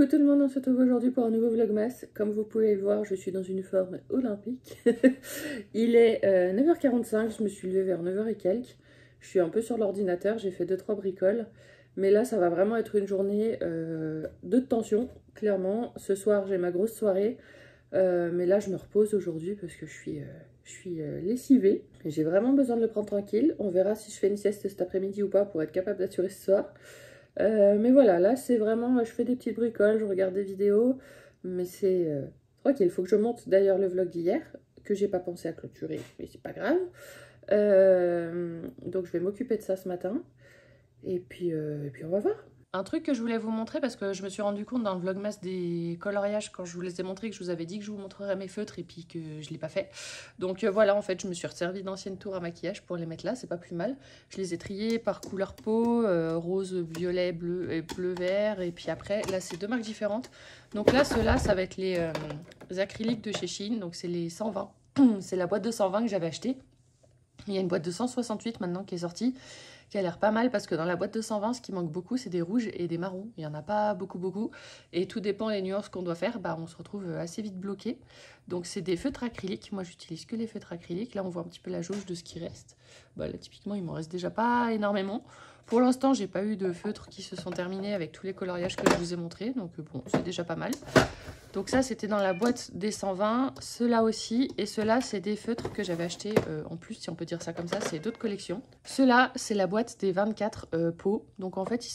tout le monde, on se retrouve aujourd'hui pour un nouveau vlogmas. Comme vous pouvez le voir, je suis dans une forme olympique. Il est 9h45, je me suis levée vers 9h et quelques. Je suis un peu sur l'ordinateur, j'ai fait 2-3 bricoles. Mais là, ça va vraiment être une journée de tension, clairement. Ce soir, j'ai ma grosse soirée. Mais là, je me repose aujourd'hui parce que je suis lessivée. J'ai vraiment besoin de le prendre tranquille. On verra si je fais une sieste cet après-midi ou pas pour être capable d'assurer ce soir. Mais voilà, là c'est vraiment, je fais des petites bricoles, je regarde des vidéos, mais c'est tranquille. Il faut que je monte d'ailleurs le vlog d'hier, que j'ai pas pensé à clôturer, mais c'est pas grave. Donc je vais m'occuper de ça ce matin, et puis on va voir. Un truc que je voulais vous montrer, parce que je me suis rendu compte dans le vlogmas des coloriages, quand je vous les ai montrés, que je vous avais dit que je vous montrerais mes feutres, et puis que je ne l'ai pas fait. Donc voilà, en fait, je me suis resservi d'anciennes tours à maquillage pour les mettre là, c'est pas plus mal. Je les ai triées par couleur peau, rose, violet, bleu et bleu-vert, et puis après, là, c'est deux marques différentes. Donc là, ceux-là, ça va être les acryliques de chez Shein, donc c'est les 120. C'est la boîte de 120 que j'avais achetée. Il y a une boîte de 168 maintenant qui est sortie, qui a l'air pas mal parce que dans la boîte de 120, ce qui manque beaucoup, c'est des rouges et des marrons. Il n'y en a pas beaucoup. Et tout dépend des nuances qu'on doit faire, bah, on se retrouve assez vite bloqué. Donc c'est des feutres acryliques. Moi, j'utilise que les feutres acryliques. Là, on voit un petit peu la jauge de ce qui reste. Bah, là, typiquement, il m'en reste déjà pas énormément. Pour l'instant, j'ai pas eu de feutres qui se sont terminés avec tous les coloriages que je vous ai montrés. Donc bon, c'est déjà pas mal. Donc ça, c'était dans la boîte des 120. Ceux-là aussi. Et ceux-là, c'est des feutres que j'avais achetés en plus, si on peut dire ça comme ça. C'est d'autres collections. Ceux-là, c'est la boîte des 24 pots. Donc en fait,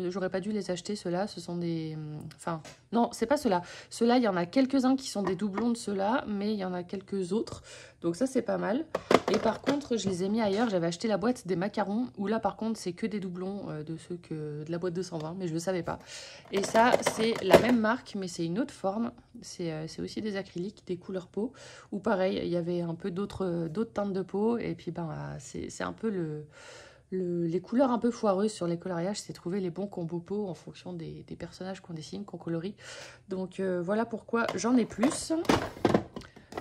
j'aurais pas dû les acheter. Ceux-là, ce sont des... Enfin, non, c'est pas ceux-là. Ceux-là, il y en a quelques-uns qui sont des doublons de ceux-là. Mais il y en a quelques autres. Donc ça, c'est pas mal. Et par contre, je les ai mis ailleurs. J'avais acheté la boîte des macarons. Où là, par contre, c'est que des doublons de ceux de la boîte de 120. Mais je ne savais pas. Et ça, c'est la même marque, mais c'est une autre forme. C'est aussi des acryliques, des couleurs peau. Ou pareil, il y avait un peu d'autres teintes de peau. Et puis, ben, c'est un peu les couleurs un peu foireuses sur les coloriages. C'est trouver les bons combos peau en fonction des personnages qu'on dessine, qu'on colorie. Donc, voilà pourquoi j'en ai plus.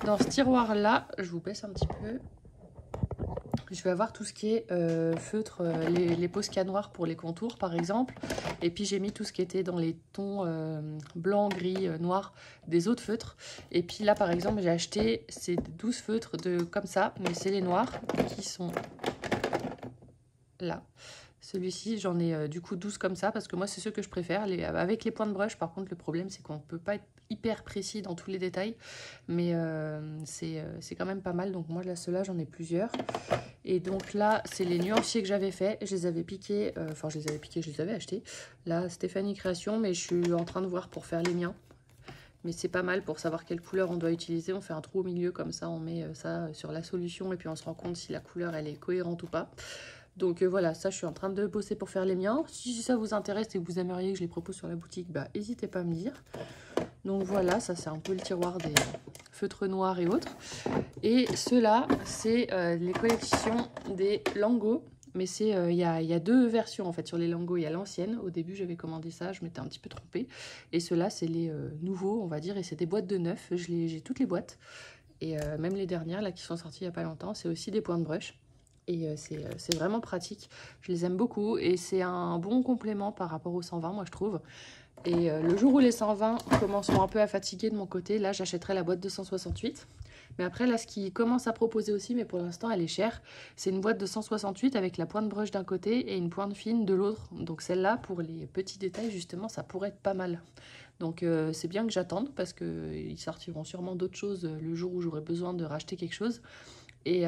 Dans ce tiroir-là, je vous baisse un petit peu. Je vais avoir tout ce qui est feutre, les Posca noirs pour les contours par exemple. Et puis j'ai mis tout ce qui était dans les tons blanc, gris, noir des autres feutres. Et puis là par exemple j'ai acheté ces 12 feutres comme ça, mais c'est les noirs qui sont là. Celui-ci, j'en ai du coup 12 comme ça parce que moi c'est ceux que je préfère. Avec les points de brush, par contre le problème c'est qu'on ne peut pas être hyper précis dans tous les détails. Mais c'est quand même pas mal. Donc moi là ceux-là j'en ai plusieurs. Et donc là c'est les nuanciers que j'avais fait. Je les avais piqués, je les avais achetés. Là Stéphanie Création, mais je suis en train de voir pour faire les miens. Mais c'est pas mal pour savoir quelle couleur on doit utiliser. On fait un trou au milieu comme ça, on met ça sur la solution et puis on se rend compte si la couleur elle est cohérente ou pas. Donc voilà, ça je suis en train de bosser pour faire les miens. Si ça vous intéresse et que vous aimeriez que je les propose sur la boutique, bah n'hésitez pas à me dire. Donc voilà, ça c'est un peu le tiroir des feutres noirs et autres. Et ceux-là, c'est les collections des Lango. Mais il y a deux versions en fait sur les Lango. Il y a l'ancienne, au début j'avais commandé ça, je m'étais un petit peu trompée. Et ceux-là, c'est les nouveaux, on va dire, et c'est des boîtes de 9. J'ai toutes les boîtes. Et même les dernières là qui sont sorties il n'y a pas longtemps, c'est aussi des points de brush. Et c'est vraiment pratique, je les aime beaucoup et c'est un bon complément par rapport aux 120 moi je trouve. Et le jour où les 120 commenceront un peu à fatiguer de mon côté, là j'achèterai la boîte de 168. Mais après là ce qui commence à proposer aussi, mais pour l'instant elle est chère, c'est une boîte de 168 avec la pointe brush d'un côté et une pointe fine de l'autre. Donc celle-là pour les petits détails justement ça pourrait être pas mal. Donc c'est bien que j'attende parce qu'ils sortiront sûrement d'autres choses le jour où j'aurai besoin de racheter quelque chose. Et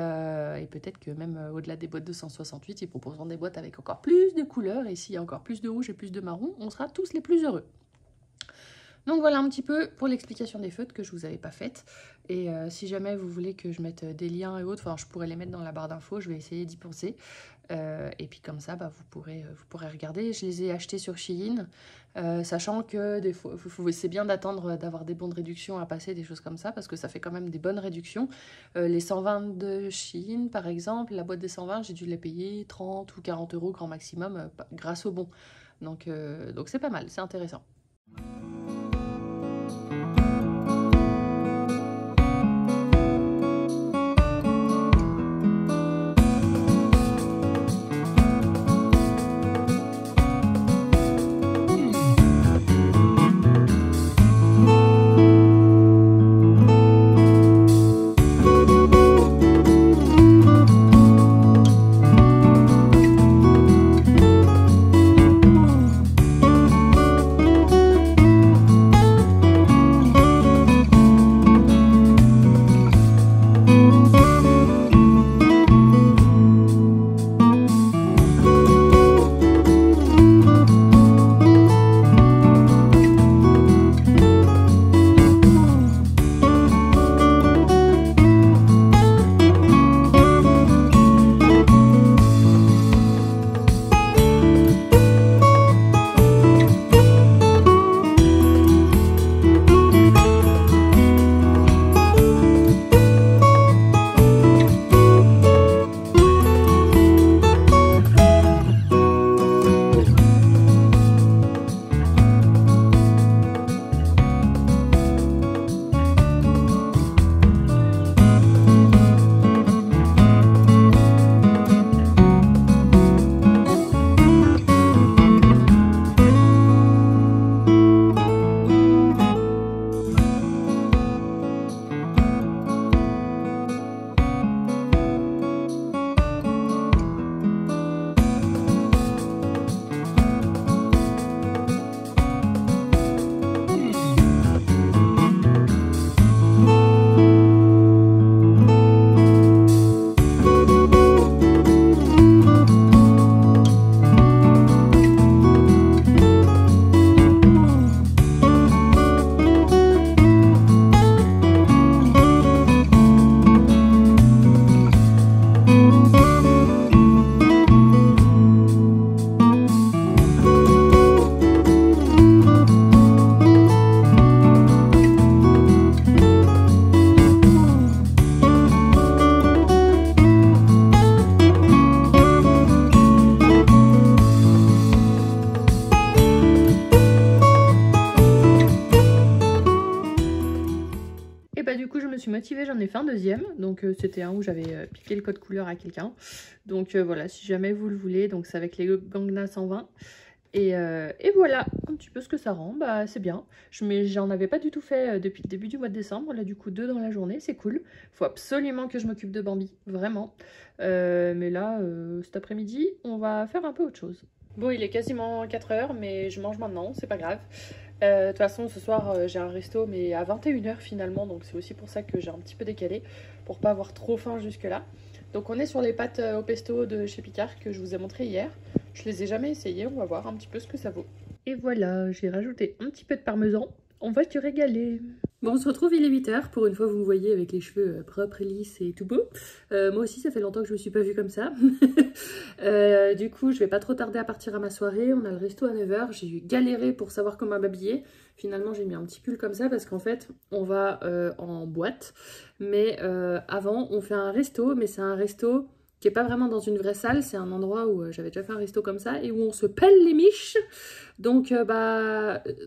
peut-être que même au-delà des boîtes de 168, ils proposeront des boîtes avec encore plus de couleurs. Et s'il y a encore plus de rouge et plus de marron, on sera tous les plus heureux. Donc voilà un petit peu pour l'explication des feutres que je vous avais pas faite. Et si jamais vous voulez que je mette des liens et autres, enfin je pourrais les mettre dans la barre d'infos, je vais essayer d'y penser. Et puis comme ça, bah, vous pourrez regarder. Je les ai achetés sur Shein, sachant que des fois, c'est bien d'attendre d'avoir des bons de réduction à passer, des choses comme ça, parce que ça fait quand même des bonnes réductions. Les 120 de Shein, par exemple, la boîte des 120, j'ai dû les payer 30 ou 40 € grand maximum grâce au bon. Donc c'est pas mal, c'est intéressant. motivée, j'en ai fait un deuxième. Donc c'était un où j'avais piqué le code couleur à quelqu'un. Donc voilà, si jamais vous le voulez, donc c'est avec les Gangna 120. Et voilà un petit peu ce que ça rend, bah c'est bien. J'en avais pas du tout fait depuis le début du mois de décembre, là du coup 2 dans la journée, c'est cool. Faut absolument que je m'occupe de Bambi, vraiment. Mais là, cet après-midi, on va faire un peu autre chose. Bon, il est quasiment 4 heures, mais je mange maintenant, c'est pas grave. De toute façon, ce soir, j'ai un resto, mais à 21 h finalement, donc c'est aussi pour ça que j'ai un petit peu décalé, pour pas avoir trop faim jusque-là. Donc on est sur les pâtes au pesto de chez Picard que je vous ai montré hier. Je les ai jamais essayées, on va voir un petit peu ce que ça vaut. Et voilà, j'ai rajouté un petit peu de parmesan. On va se régaler. Bon, on se retrouve, il est 8 h. Pour une fois, vous me voyez avec les cheveux propres, lisses et tout beau. Moi aussi, ça fait longtemps que je me suis pas vue comme ça. Du coup, je vais pas trop tarder à partir à ma soirée. On a le resto à 9 h. J'ai eu galéré pour savoir comment m'habiller. Finalement, j'ai mis un petit pull comme ça parce qu'en fait, on va en boîte. Mais avant, on fait un resto, mais c'est un resto qui est pas vraiment dans une vraie salle, c'est un endroit où j'avais déjà fait un resto comme ça et où on se pèle les miches. Donc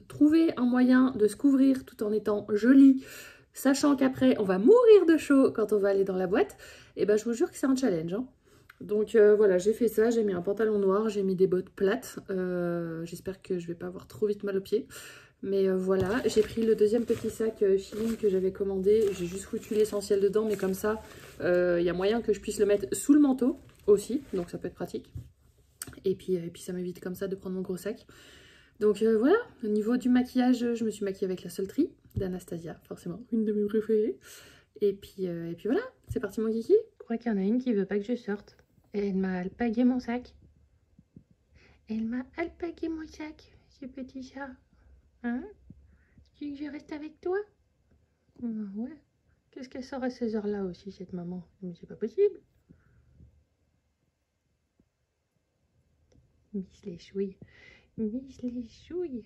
trouver un moyen de se couvrir tout en étant joli, sachant qu'après on va mourir de chaud quand on va aller dans la boîte, et je vous jure que c'est un challenge, hein. Donc voilà, j'ai fait ça, j'ai mis un pantalon noir, j'ai mis des bottes plates, j'espère que je vais pas avoir trop vite mal aux pieds. Mais voilà, j'ai pris le deuxième petit sac Shein que j'avais commandé. J'ai juste foutu l'essentiel dedans, mais comme ça, il y a moyen que je puisse le mettre sous le manteau aussi. Donc ça peut être pratique. Et puis ça m'évite comme ça de prendre mon gros sac. Donc voilà, au niveau du maquillage, je me suis maquillée avec la Sultry d'Anastasia, forcément, une de mes préférées. Et puis voilà, c'est parti mon kiki. Je crois qu'il y en a une qui veut pas que je sorte. Et elle m'a alpagué mon sac. Elle m'a alpagué mon sac, ce petit chat. Hein? Tu veux que je reste avec toi? Ouais. Qu'est-ce qu'elle sort à ces heures-là aussi, cette maman? Mais c'est pas possible. Miss les chouilles. Miss les chouilles.